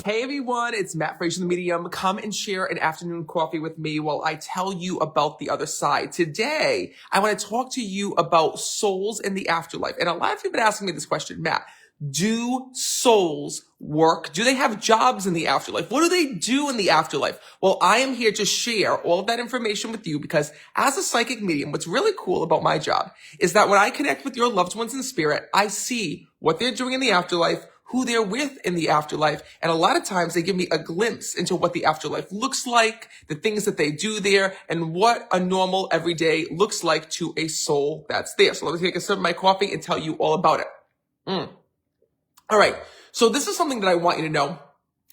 Hey everyone, it's Matt Frazier, the Medium. Come and share an afternoon coffee with me while I tell you about the other side. Today, I want to talk to you about souls in the afterlife. And a lot of you have been asking me this question, Matt, do souls work? Do they have jobs in the afterlife? What do they do in the afterlife? Well, I am here to share all of that information with you because as a psychic medium, what's really cool about my job is that when I connect with your loved ones in spirit, I see what they're doing in the afterlife, who they're with in the afterlife. And a lot of times they give me a glimpse into what the afterlife looks like, the things that they do there, and what a normal everyday looks like to a soul that's there. So let me take a sip of my coffee and tell you all about it. All right. So this is something that I want you to know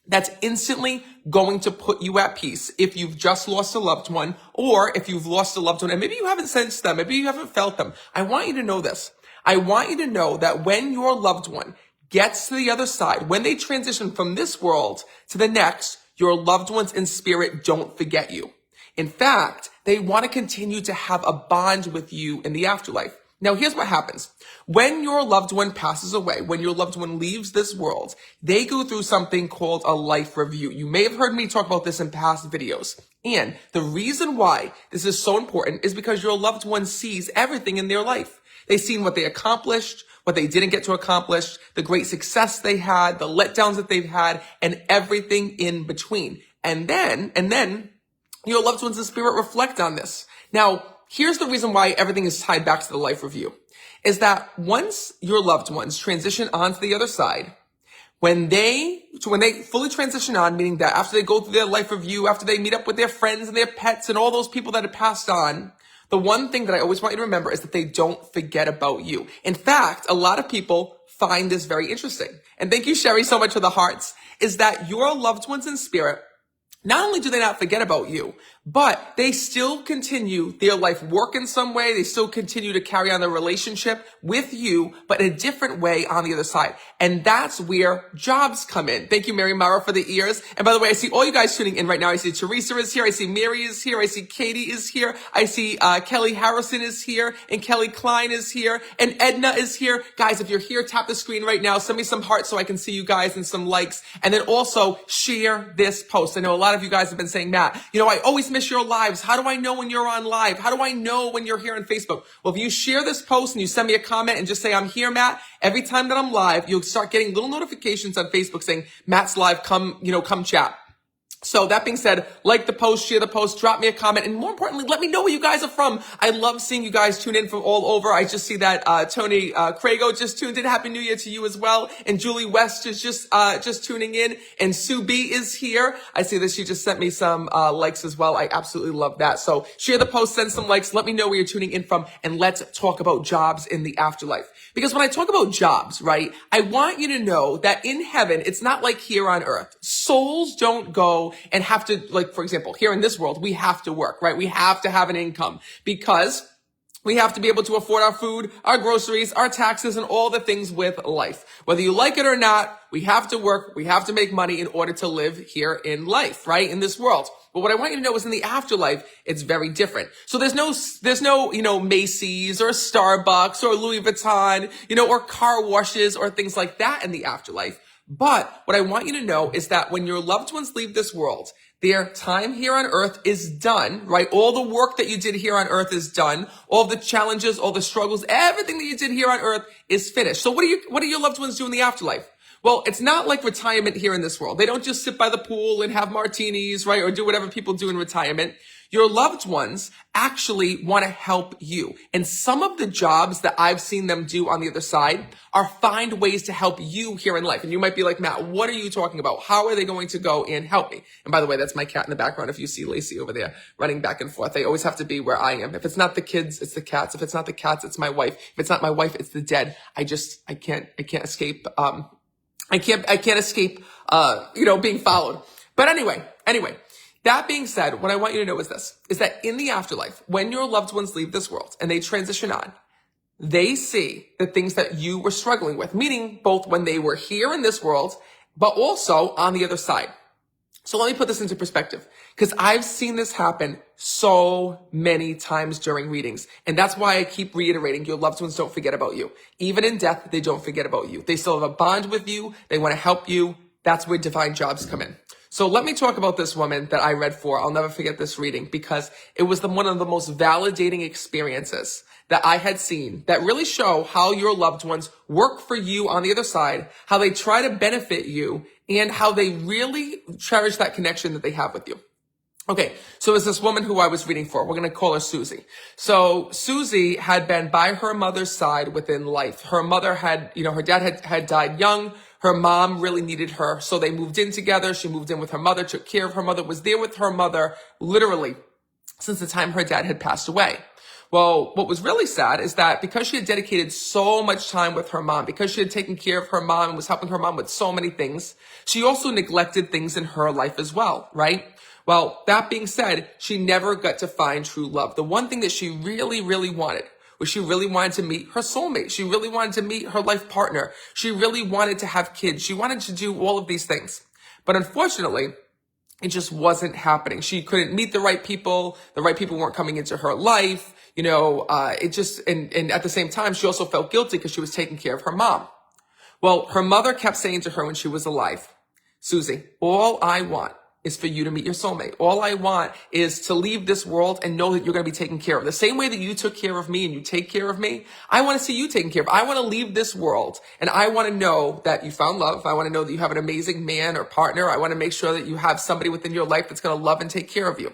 that's instantly going to put you at peace if you've just lost a loved one, or if you've lost a loved one and maybe you haven't sensed them, maybe you haven't felt them. I want you to know this. I want you to know that when your loved one gets to the other side, when they transition from this world to the next, your loved ones in spirit don't forget you. In fact, they want to continue to have a bond with you in the afterlife. Now, here's what happens. When your loved one passes away, when your loved one leaves this world, they go through something called a life review. You may have heard me talk about this in past videos. And the reason why this is so important is because your loved one sees everything in their life. They've seen what they accomplished, what they didn't get to accomplish, the great success they had, the letdowns that they've had, and everything in between. And then your loved ones in spirit reflect on this. Now, here's the reason why everything is tied back to the life review, is that once your loved ones transition onto the other side, when they fully transition on, meaning that after they go through their life review, after they meet up with their friends and their pets and all those people that have passed on, the one thing that I always want you to remember is that they don't forget about you. In fact, a lot of people find this very interesting. And thank you, Sherry, so much for the hearts, is that your loved ones in spirit, not only do they not forget about you, but they still continue their life work in some way. They still continue to carry on their relationship with you, but in a different way on the other side. And that's where jobs come in. Thank you, Mary Mara, for the ears. And by the way, I see all you guys tuning in right now. I see Teresa is here. I see Mary is here. I see Katie is here. I see Kelly Harrison is here. And Kelly Klein is here. And Edna is here. Guys, if you're here, tap the screen right now. Send me some hearts so I can see you guys and some likes. And then also share this post. I know a lot of you guys have been saying, Matt, I always miss your lives. How do I know when you're on live? How do I know when you're here on Facebook? Well, if you share this post and you send me a comment and just say, I'm here, Matt, every time that I'm live, you'll start getting little notifications on Facebook saying, Matt's live, come chat. So that being said, like the post, share the post, drop me a comment, and more importantly, let me know where you guys are from. I love seeing you guys tune in from all over. I just see that Tony Crago just tuned in. Happy New Year to you as well. And Julie West is just tuning in. And Sue B is here. I see that she just sent me some likes as well. I absolutely love that. So share the post, send some likes, let me know where you're tuning in from, and let's talk about jobs in the afterlife. Because when I talk about jobs, right, I want you to know that in heaven, it's not like here on earth. Souls don't go and have to, like, for example, here in this world, we have to work, right? We have to have an income because we have to be able to afford our food, our groceries, our taxes, and all the things with life. Whether you like it or not, we have to work, we have to make money in order to live here in life, right? In this world. But what I want you to know is in the afterlife, it's very different. So there's no, Macy's or Starbucks or Louis Vuitton, or car washes or things like that in the afterlife. But what I want you to know is that when your loved ones leave this world, their time here on earth is done, right? All the work that you did here on earth is done. All the challenges, all the struggles, everything that you did here on earth is finished. So what do your loved ones do in the afterlife? Well, it's not like retirement here in this world. They don't just sit by the pool and have martinis, right? Or do whatever people do in retirement. Your loved ones actually want to help you. And some of the jobs that I've seen them do on the other side are find ways to help you here in life. And you might be like, Matt, what are you talking about? How are they going to go and help me? And by the way, that's my cat in the background. If you see Lacey over there running back and forth, they always have to be where I am. If it's not the kids, it's the cats. If it's not the cats, it's my wife. If it's not my wife, it's the dead. I can't escape, I can't escape, being followed. But anyway, that being said, what I want you to know is this, is that in the afterlife, when your loved ones leave this world and they transition on, they see the things that you were struggling with, meaning both when they were here in this world, but also on the other side. So let me put this into perspective, because I've seen this happen so many times during readings. And that's why I keep reiterating, your loved ones don't forget about you. Even in death, they don't forget about you. They still have a bond with you. They want to help you. That's where divine jobs come in. So let me talk about this woman that I read for. I'll never forget this reading because it was one of the most validating experiences that I had seen that really show how your loved ones work for you on the other side, how they try to benefit you, and how they really cherish that connection that they have with you. Okay, so it's this woman who I was reading for. We're going to call her Susie. So Susie had been by her mother's side within life. Her mother had, her dad had died young. Her mom really needed her. So they moved in together. She moved in with her mother, took care of her mother, was there with her mother literally since the time her dad had passed away. Well, what was really sad is that because she had dedicated so much time with her mom, because she had taken care of her mom and was helping her mom with so many things, she also neglected things in her life as well, right? Well, that being said, she never got to find true love. The one thing that she really, really wanted was she really wanted to meet her soulmate. She really wanted to meet her life partner. She really wanted to have kids. She wanted to do all of these things. But unfortunately, it just wasn't happening. She couldn't meet the right people. The right people weren't coming into her life. And at the same time, she also felt guilty because she was taking care of her mom. Well, her mother kept saying to her when she was alive, Susie, all I want is for you to meet your soulmate. All I want is to leave this world and know that you're going to be taken care of. The same way that you took care of me and you take care of me, I want to see you taken care of. I want to leave this world and I want to know that you found love. I want to know that you have an amazing man or partner. I want to make sure that you have somebody within your life that's going to love and take care of you.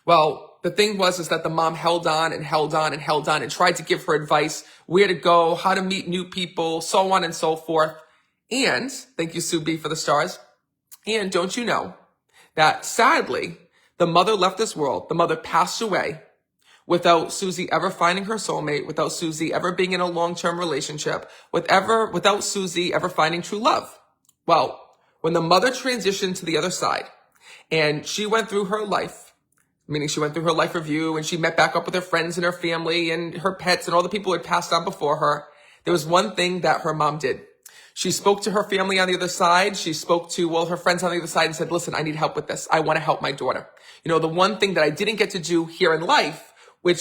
Well, the thing is that the mom held on and held on and held on and tried to give her advice, where to go, how to meet new people, so on and so forth. And thank you, Sue B, for the stars. And don't you know that sadly, the mother left this world, the mother passed away without Susie ever finding her soulmate, without Susie ever being in a long-term relationship, without Susie ever finding true love. Well, when the mother transitioned to the other side and she went through her life, meaning she went through her life review and she met back up with her friends and her family and her pets and all the people who had passed on before her, there was one thing that her mom did. She spoke to her family on the other side. She spoke to her friends on the other side and said, listen, I need help with this. I want to help my daughter. The one thing that I didn't get to do here in life,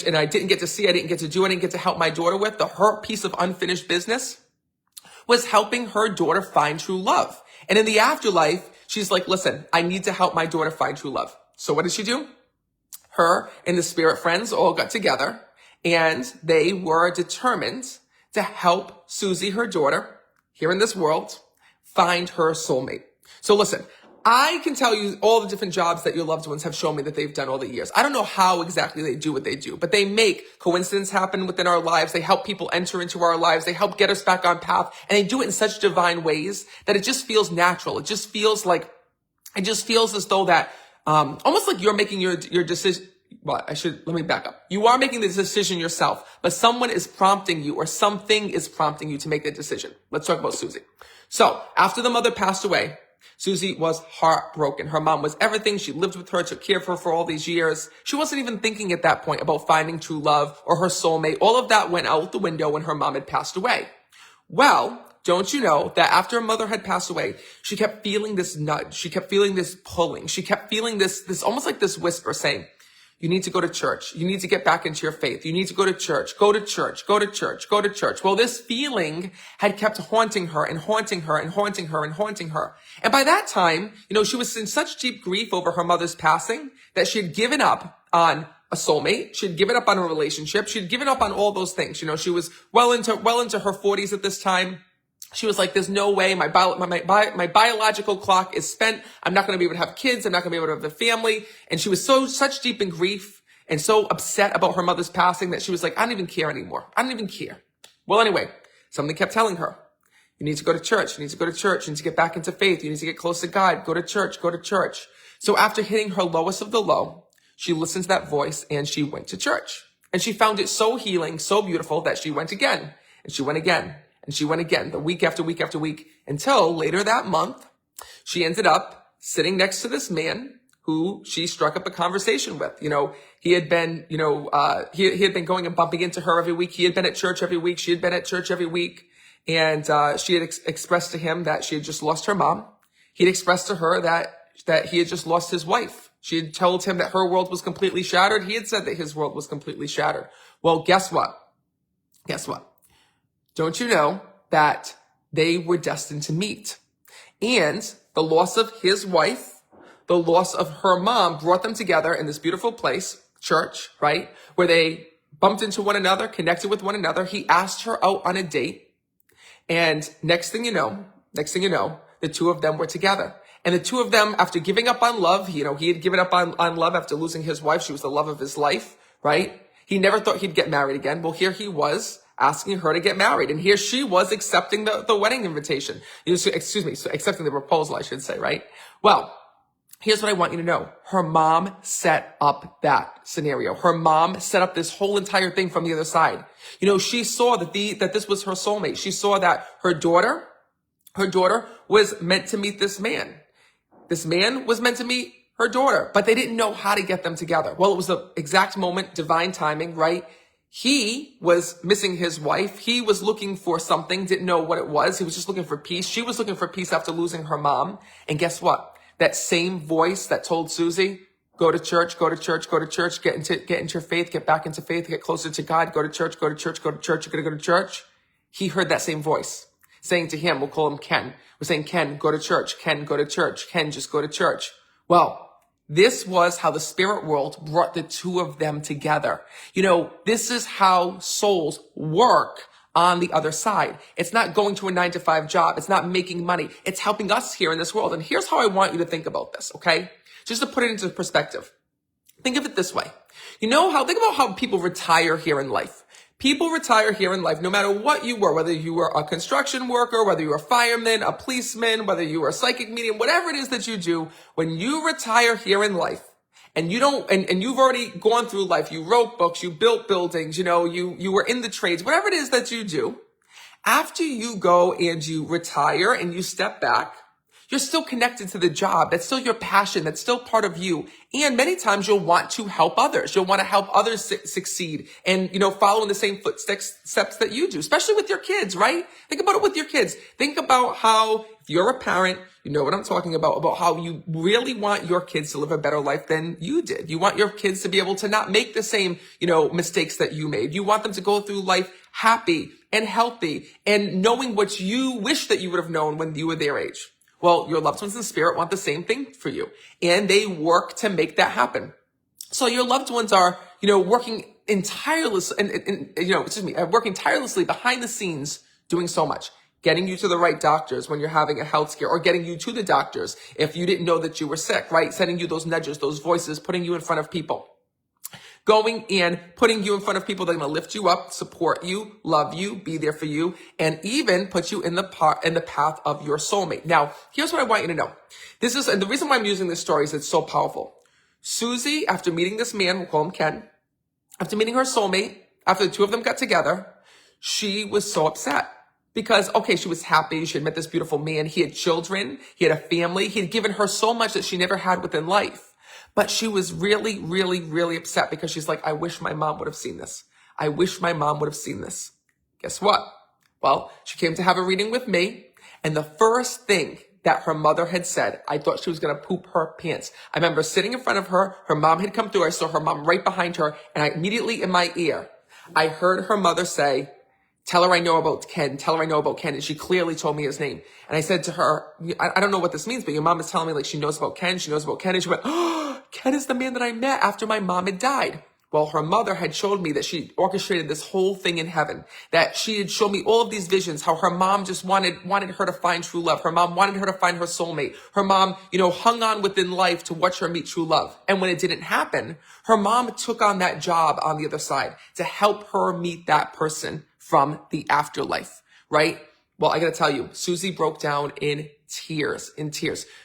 and I didn't get to see, I didn't get to do, I didn't get to help my daughter with, her piece of unfinished business was helping her daughter find true love. And in the afterlife, she's like, listen, I need to help my daughter find true love. So what did she do? Her and the spirit friends all got together and they were determined to help Susie, her daughter, here in this world, find her soulmate. So listen, I can tell you all the different jobs that your loved ones have shown me that they've done all the years. I don't know how exactly they do what they do, but they make coincidence happen within our lives. They help people enter into our lives. They help get us back on path. And they do it in such divine ways that it just feels natural. It just feels as though that, almost like you're making your decision. Well, let me back up. You are making the decision yourself, but someone is prompting you or something is prompting you to make the decision. Let's talk about Susie. So after the mother passed away, Susie was heartbroken. Her mom was everything. She lived with her, took care of her for all these years. She wasn't even thinking at that point about finding true love or her soulmate. All of that went out the window when her mom had passed away. Well, don't you know that after her mother had passed away, she kept feeling this nudge. She kept feeling this pulling. She kept feeling this almost like this whisper saying, you need to go to church. You need to get back into your faith. You need to go to church, go to church, go to church, go to church. Well, this feeling had kept haunting her and haunting her and haunting her and haunting her. And by that time, she was in such deep grief over her mother's passing that she had given up on a soulmate. She had given up on a relationship. She had given up on all those things. She was well into her 40s at this time. She was like, there's no way my biological clock is spent. I'm not going to be able to have kids. I'm not going to be able to have a family. And she was such deep in grief and so upset about her mother's passing that she was like, I don't even care anymore. I don't even care. Well, anyway, something kept telling her, you need to go to church. You need to go to church. You need to get back into faith. You need to get close to God. Go to church. Go to church. So after hitting her lowest of the low, she listened to that voice and she went to church. And she found it so healing, so beautiful that she went again. And she went again. And she went again, the week after week after week, until later that month, she ended up sitting next to this man who she struck up a conversation with. He had been, he had been going and bumping into her every week. He had been at church every week. She had been at church every week. And she had expressed to him that she had just lost her mom. He'd expressed to her that he had just lost his wife. She had told him that her world was completely shattered. He had said that his world was completely shattered. Well, guess what? Don't you know that they were destined to meet? And the loss of his wife, the loss of her mom brought them together in this beautiful place, church, right? Where they bumped into one another, connected with one another. He asked her out on a date. And next thing you know, the two of them were together. And the two of them, after giving up on love, he had given up on love after losing his wife. She was the love of his life, right? He never thought he'd get married again. Well, here he was asking her to get married. And here she was accepting the wedding invitation. Accepting the proposal, I should say, right? Well, here's what I want you to know. Her mom set up that scenario. Her mom set up this whole entire thing from the other side. She saw that this was her soulmate. She saw that her daughter was meant to meet this man. This man was meant to meet her daughter, but they didn't know how to get them together. Well, it was the exact moment, divine timing, right? He was missing his wife. He was looking for something, didn't know what it was. He was just looking for peace. She was looking for peace after losing her mom. And guess what? That same voice that told Susie, go to church, get into faith, get back into faith, get closer to God, go to church, you're going to go to church. He heard that same voice saying to him, we'll call him Ken. We're saying, Ken, go to church. Ken, go to church. Ken, just go to church. Well, this was how the spirit world brought the two of them together. This is how souls work on the other side. It's not going to a 9-to-5 job. It's not making money. It's helping us here in this world. And here's how I want you to think about this, okay? Just to put it into perspective. Think of it this way. Think about how people retire here in life. People retire here in life no matter what you were, whether you were a construction worker, whether you were a fireman, a policeman, whether you were a psychic medium, whatever it is that you do, when you retire here in life, and you've already gone through life, you wrote books, you built buildings, you were in the trades, whatever it is that you do, after you go and you retire and you step back, you're still connected to the job. That's still your passion. That's still part of you. And many times you'll want to help others. You'll want to help others succeed and, follow in the same footsteps that you do, especially with your kids, right? Think about it with your kids. Think about how, if you're a parent, you know what I'm talking about how you really want your kids to live a better life than you did. You want your kids to be able to not make the same, mistakes that you made. You want them to go through life happy and healthy and knowing what you wish that you would have known when you were their age. Well, your loved ones in spirit want the same thing for you, and they work to make that happen. So your loved ones are, working working tirelessly behind the scenes, doing so much, getting you to the right doctors when you're having a health scare, or getting you to the doctors if you didn't know that you were sick, right? Sending you those nudges, those voices, putting you in front of people. Going and putting you in front of people that are going to lift you up, support you, love you, be there for you, and even put you in the path of your soulmate. Now, here's what I want you to know. And the reason why I'm using this story is it's so powerful. Susie, after meeting this man, we'll call him Ken, after meeting her soulmate, after the two of them got together, she was so upset. Because, she was happy. She had met this beautiful man. He had children. He had a family. He had given her so much that she never had within life. But she was really, really, really upset because she's like, I wish my mom would have seen this. I wish my mom would have seen this. Guess what? Well, she came to have a reading with me. And the first thing that her mother had said, I thought she was going to poop her pants. I remember sitting in front of her. Her mom had come through. I saw her mom right behind her. And I immediately in my ear, I heard her mother say, tell her I know about Ken. Tell her I know about Ken. And she clearly told me his name. And I said to her, I don't know what this means, but your mom is telling me like she knows about Ken. She knows about Ken. And she went, oh, Ken is the man that I met after my mom had died. Well, her mother had showed me that she orchestrated this whole thing in heaven, that she had shown me all of these visions, how her mom just wanted her to find true love. Her mom wanted her to find her soulmate. Her mom, hung on within life to watch her meet true love. And when it didn't happen, her mom took on that job on the other side to help her meet that person from the afterlife, right? Well, I gotta tell you, Susie broke down in tears.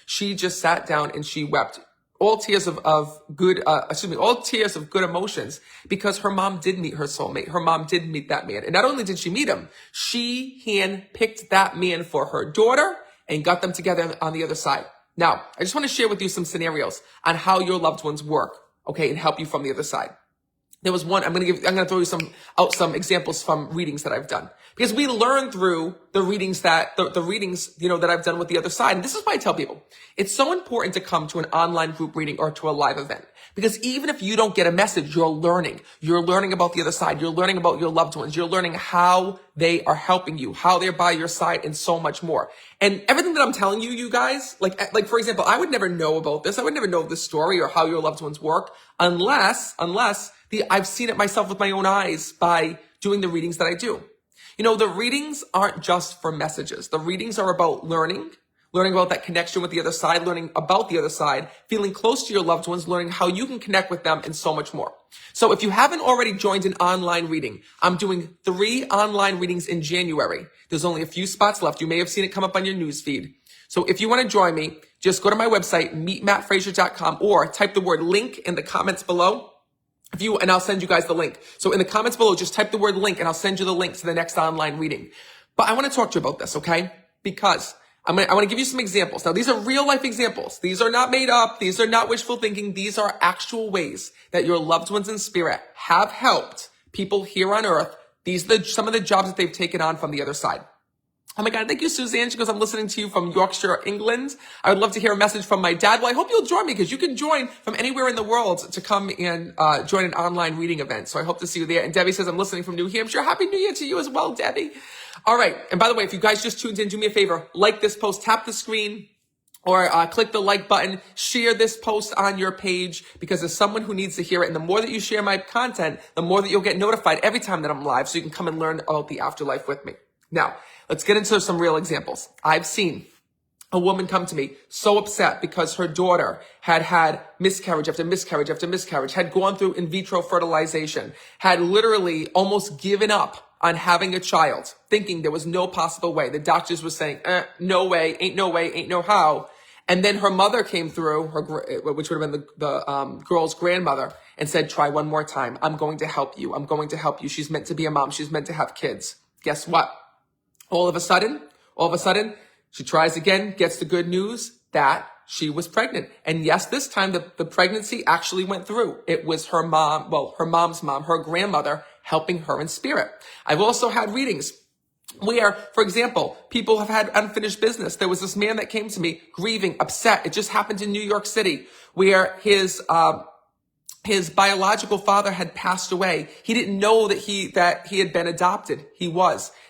She just sat down and she wept. All tears of good emotions, because her mom did meet her soulmate. Her mom did meet that man. And not only did she meet him, she handpicked that man for her daughter and got them together on the other side. Now, I just want to share with you some scenarios on how your loved ones work, okay, and help you from the other side. There was one, I'm going to throw you some examples from readings that I've done, because we learn through the readings the readings, that I've done with the other side. And this is why I tell people, it's so important to come to an online group reading or to a live event. Because even if you don't get a message, you're learning. You're learning about the other side. You're learning about your loved ones. You're learning how they are helping you, how they're by your side, and so much more. And everything that I'm telling you, you guys, like for example, I would never know about this. I would never know this story or how your loved ones work unless I've seen it myself with my own eyes by doing the readings that I do. The readings aren't just for messages. The readings are about learning about that connection with the other side, learning about the other side, feeling close to your loved ones, learning how you can connect with them, and so much more. So if you haven't already joined an online reading, I'm doing 3 online readings in January. There's only a few spots left. You may have seen it come up on your news feed. So if you want to join me, just go to my website, meetmattfrazier.com, or type the word link in the comments below. And I'll send you guys the link. So in the comments below, just type the word link and I'll send you the link to the next online reading. But I want to talk to you about this, okay? Because I want to give you some examples. Now, these are real life examples. These are not made up. These are not wishful thinking. These are actual ways that your loved ones in spirit have helped people here on earth. These are some of the jobs that they've taken on from the other side. Oh my God, thank you, Suzanne. She goes, I'm listening to you from Yorkshire, England. I would love to hear a message from my dad. Well, I hope you'll join me because you can join from anywhere in the world to come and join an online reading event. So I hope to see you there. And Debbie says, I'm listening from New Hampshire. Happy New Year to you as well, Debbie. All right. And by the way, if you guys just tuned in, do me a favor, like this post, tap the screen, or click the like button, share this post on your page, because there's someone who needs to hear it. And the more that you share my content, the more that you'll get notified every time that I'm live, so you can come and learn about the afterlife with me. Now, let's get into some real examples. I've seen a woman come to me so upset because her daughter had miscarriage after miscarriage after miscarriage, had gone through in vitro fertilization, had literally almost given up on having a child, thinking there was no possible way. The doctors were saying, no way, ain't no how. And then her mother came through, which would have been the girl's grandmother, and said, try one more time. I'm going to help you. I'm going to help you. She's meant to be a mom. She's meant to have kids. Guess what? All of a sudden, she tries again, gets the good news that she was pregnant. And yes, this time the pregnancy actually went through. It was her mom, her mom's mom, her grandmother, helping her in spirit. I've also had readings where, for example, people have had unfinished business. There was this man that came to me grieving, upset. It just happened in New York City, where his biological father had passed away. He didn't know that he had been adopted.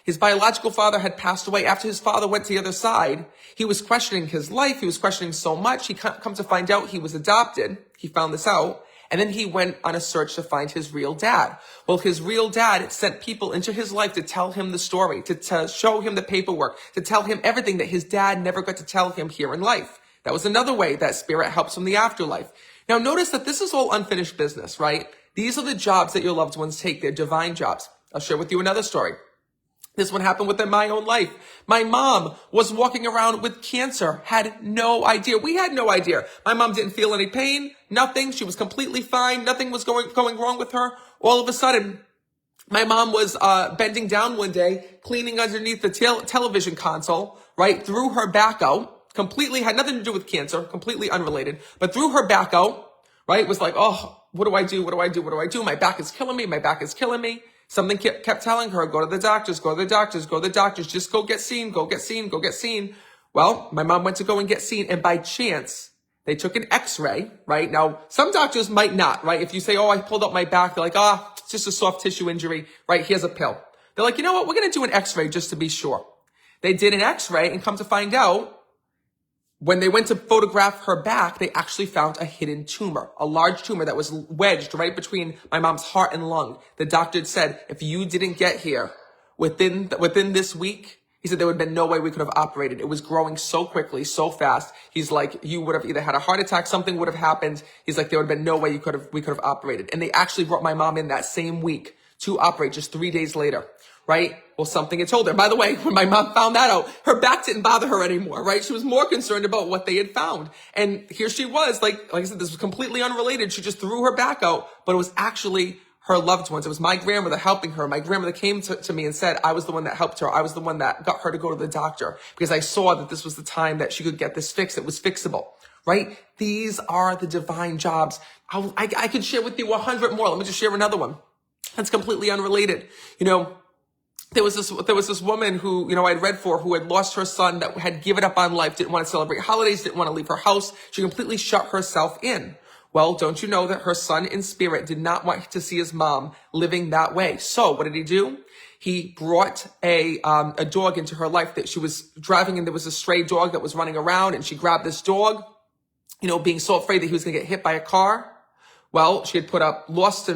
His biological father had passed away. After his father went to the other side, he was questioning his life. He was questioning so much. He come to find out he was adopted. He found this out. And then he went on a search to find his real dad. Well, his real dad sent people into his life to tell him the story, to show him the paperwork, to tell him everything that his dad never got to tell him here in life. That was another way that spirit helps from the afterlife. Now, notice that this is all unfinished business, right? These are the jobs that your loved ones take. They're divine jobs. I'll share with you another story. This one happened within my own life. My mom was walking around with cancer, had no idea. We had no idea. My mom didn't feel any pain, nothing. She was completely fine. Nothing was going wrong with her. All of a sudden, my mom was bending down one day, cleaning underneath the television console, right? Threw her back out, completely had nothing to do with cancer, completely unrelated, but threw her back out, right? Was like, oh, what do I do? What do I do? What do I do? My back is killing me. My back is killing me. Something kept telling her, go to the doctors, go to the doctors, go to the doctors, just go get seen, go get seen, go get seen. Well, my mom went to go and get seen, and by chance, they took an x-ray, right? Now, some doctors might not, right? If you say, oh, I pulled up my back, they're like, it's just a soft tissue injury, right? Here's a pill. They're like, you know what? We're going to do an x-ray just to be sure. They did an x-ray, and come to find out, when they went to photograph her back, they actually found a hidden tumor, a large tumor that was wedged right between my mom's heart and lung. The doctor said, if you didn't get here within this week, he said there would have been no way we could have operated. It was growing so quickly, so fast. He's like, you would have either had a heart attack, something would have happened. He's like, there would have been no way we could have operated. And they actually brought my mom in that same week to operate just 3 days later. Right? Well, something had told her. By the way, when my mom found that out, her back didn't bother her anymore, right? She was more concerned about what they had found. And here she was, like I said, this was completely unrelated. She just threw her back out, but it was actually her loved ones. It was my grandmother helping her. My grandmother came to me and said, I was the one that helped her. I was the one that got her to go to the doctor because I saw that this was the time that she could get this fixed. It was fixable, right? These are the divine jobs. I could share with you 100 more. Let me just share another one. That's completely unrelated. there was this woman who, I'd read for, who had lost her son, that had given up on life, didn't want to celebrate holidays, didn't want to leave her house. She completely shut herself in. Well, don't you know that her son in spirit did not want to see his mom living that way? So what did he do? He brought a dog into her life that she was driving, and there was a stray dog that was running around, and she grabbed this dog, being so afraid that he was going to get hit by a car. Well, she had put up lost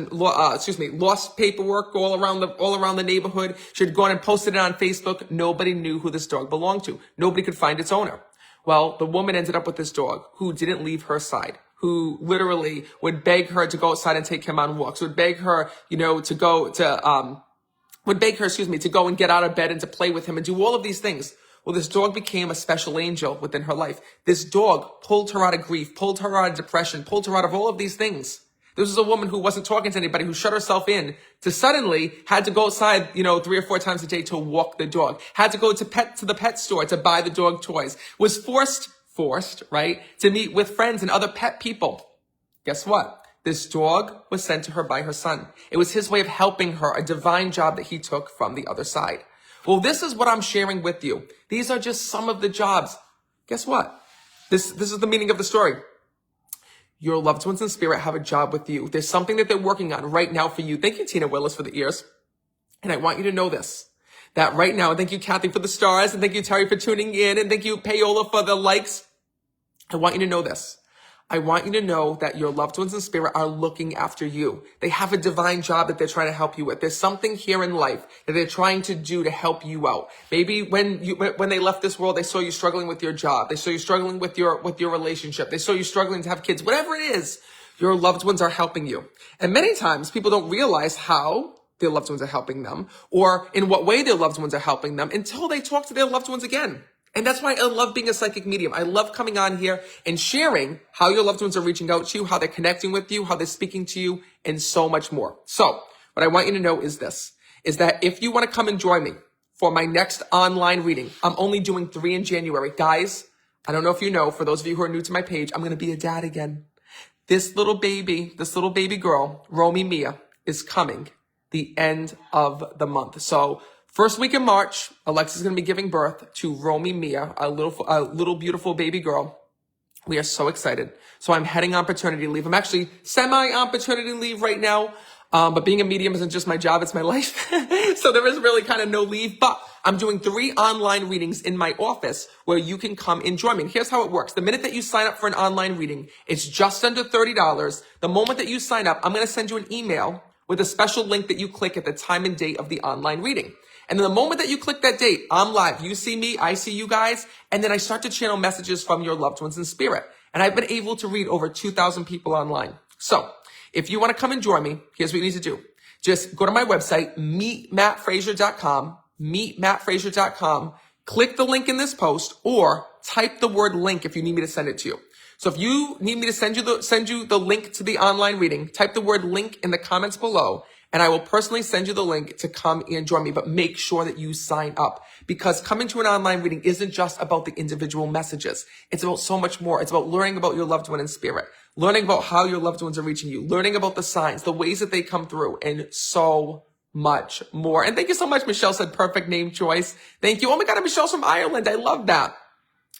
paperwork all around the neighborhood. She had gone and posted it on Facebook. Nobody knew who this dog belonged to. Nobody could find its owner. Well, the woman ended up with this dog who didn't leave her side, who literally would beg her to go outside and take him on walks, would beg her, to go and get out of bed and to play with him and do all of these things. Well, this dog became a special angel within her life. This dog pulled her out of grief, pulled her out of depression, pulled her out of all of these things. This was a woman who wasn't talking to anybody, who shut herself in, to suddenly had to go outside, 3 or 4 times a day to walk the dog, had to go to the pet store to buy the dog toys, was forced, right, to meet with friends and other pet people. Guess what? This dog was sent to her by her son. It was his way of helping her, a divine job that he took from the other side. Well, this is what I'm sharing with you. These are just some of the jobs. Guess what? This is the meaning of the story. Your loved ones in spirit have a job with you. There's something that they're working on right now for you. Thank you, Tina Willis, for the ears. And I want you to know this, that right now, and thank you, Kathy, for the stars, and thank you, Terry, for tuning in, and thank you, Payola, for the likes. I want you to know this. I want you to know that your loved ones in spirit are looking after you. They have a divine job that they're trying to help you with. There's something here in life that they're trying to do to help you out. Maybe when they left this world, they saw you struggling with your job. They saw you struggling with your relationship. They saw you struggling to have kids. Whatever it is, your loved ones are helping you. And many times people don't realize how their loved ones are helping them, or in what way their loved ones are helping them, until they talk to their loved ones again. And that's why I love being a psychic medium. I love coming on here and sharing how your loved ones are reaching out to you, how they're connecting with you, how they're speaking to you, and so much more. So what I want you to know is this, is that if you want to come and join me for my next online reading, I'm only doing 3 in January. Guys, I don't know if you know, for those of you who are new to my page, I'm going to be a dad again. This little baby girl, Romy Mia, is coming the end of the month. So first week in March, Alexa's going to be giving birth to Romy Mia, a little beautiful baby girl. We are so excited. So I'm heading on paternity leave. I'm actually semi-on paternity leave right now. But being a medium isn't just my job, it's my life. So there is really kind of no leave, but I'm doing 3 online readings in my office where you can come and join me. And here's how it works. The minute that you sign up for an online reading, it's just under $30. The moment that you sign up, I'm going to send you an email with a special link that you click at the time and date of the online reading. And then the moment that you click that date, I'm live. You see me, I see you guys. And then I start to channel messages from your loved ones in spirit. And I've been able to read over 2,000 people online. So if you want to come and join me, here's what you need to do. Just go to my website, meetmattfrazier.com, click the link in this post, or type the word link if you need me to send it to you. So if you need me to send you the link to the online reading, type the word link in the comments below, and I will personally send you the link to come and join me. But make sure that you sign up, because coming to an online reading isn't just about the individual messages. It's about so much more. It's about learning about your loved one in spirit, learning about how your loved ones are reaching you, learning about the signs, the ways that they come through, and so much more. And thank you so much. Michelle said perfect name choice. Thank you. Oh my God, Michelle's from Ireland. I love that.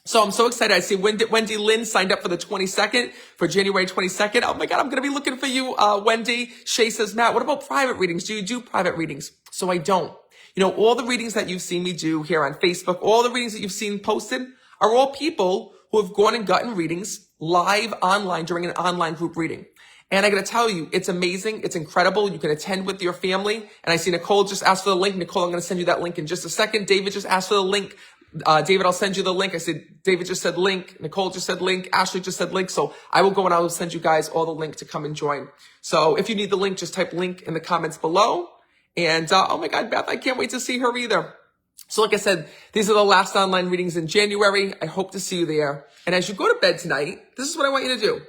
So I'm so excited. I see Wendy Lynn signed up for the 22nd, for January 22nd. Oh my God, I'm going to be looking for you, Wendy. Shay says, Matt, what about private readings? Do you do private readings? So I don't. You know, all the readings that you've seen me do here on Facebook, all the readings that you've seen posted are all people who have gone and gotten readings live online during an online group reading. And I got to tell you, it's amazing. It's incredible. You can attend with your family. And I see Nicole just asked for the link. Nicole, I'm going to send you that link in just a second. David just asked for the link. David, I'll send you the link. I said, David just said link. Nicole just said link. Ashley just said link. So I will go and I will send you guys all the link to come and join. So if you need the link, just type link in the comments below. And, oh my God, Beth, I can't wait to see her either. So like I said, these are the last online readings in January. I hope to see you there. And as you go to bed tonight, this is what I want you to do.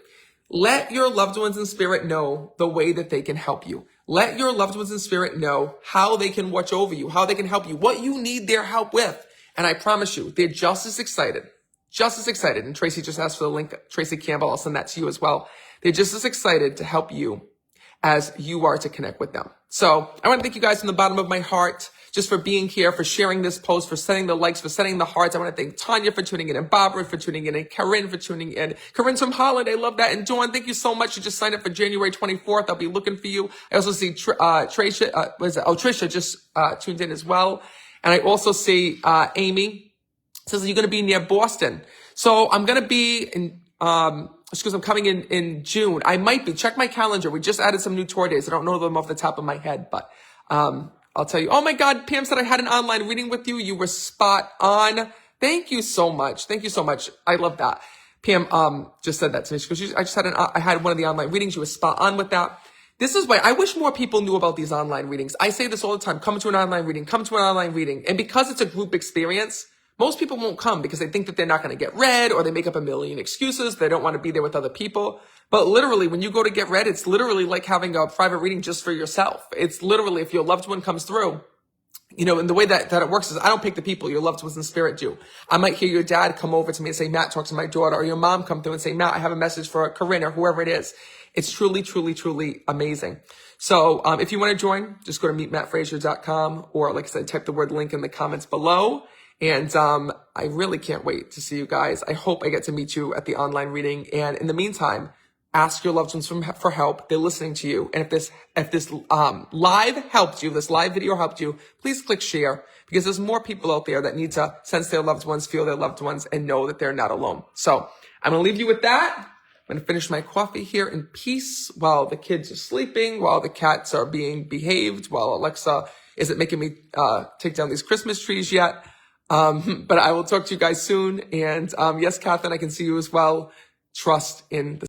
Let your loved ones in spirit know the way that they can help you. Let your loved ones in spirit know how they can watch over you, how they can help you, what you need their help with. And I promise you, they're just as excited. And Tracy just asked for the link. Tracy Campbell, I'll send that to you as well. They're just as excited to help you as you are to connect with them. So I want to thank you guys from the bottom of my heart just for being here, for sharing this post, for sending the likes, for sending the hearts. I want to thank Tanya for tuning in, and Barbara for tuning in, and Corinne for tuning in. Corinne's from Holland. I love that. And Dawn, thank you so much. You just signed up for January 24th. I'll be looking for you. I also see Trisha just tuned in as well. And I also see Amy says, you're going to be near Boston. So I'm going to be in, because I'm coming in June. I might be. Check my calendar. We just added some new tour days. I don't know them off the top of my head, but I'll tell you. Oh my God, Pam said I had an online reading with you. You were spot on. Thank you so much. Thank you so much. I love that. Pam just said that to me. She goes, I had one of the online readings. You were spot on with that. This is why I wish more people knew about these online readings. I say this all the time. Come to an online reading. Come to an online reading. And because it's a group experience, most people won't come because they think that they're not going to get read, or they make up a million excuses. They don't want to be there with other people. But literally, when you go to get read, it's literally like having a private reading just for yourself. It's literally, if your loved one comes through, you know, and the way that it works is I don't pick the people. Your loved ones in spirit do. I might hear your dad come over to me and say, Matt, talk to my daughter, or your mom come through and say, Matt, I have a message for Corinne, or whoever it is. It's truly, truly, truly amazing. So if you want to join, just go to meetmattfrazier.com, or like I said, type the word link in the comments below. And I really can't wait to see you guys. I hope I get to meet you at the online reading. And in the meantime, ask your loved ones for help. They're listening to you. And if this live helped you, this live video helped you, please click share, because there's more people out there that need to sense their loved ones, feel their loved ones, and know that they're not alone. So I'm going to leave you with that. I'm going to finish my coffee here in peace while the kids are sleeping, while the cats are being behaved, while Alexa isn't making me take down these Christmas trees yet. But I will talk to you guys soon. And yes, Catherine, I can see you as well. Trust in the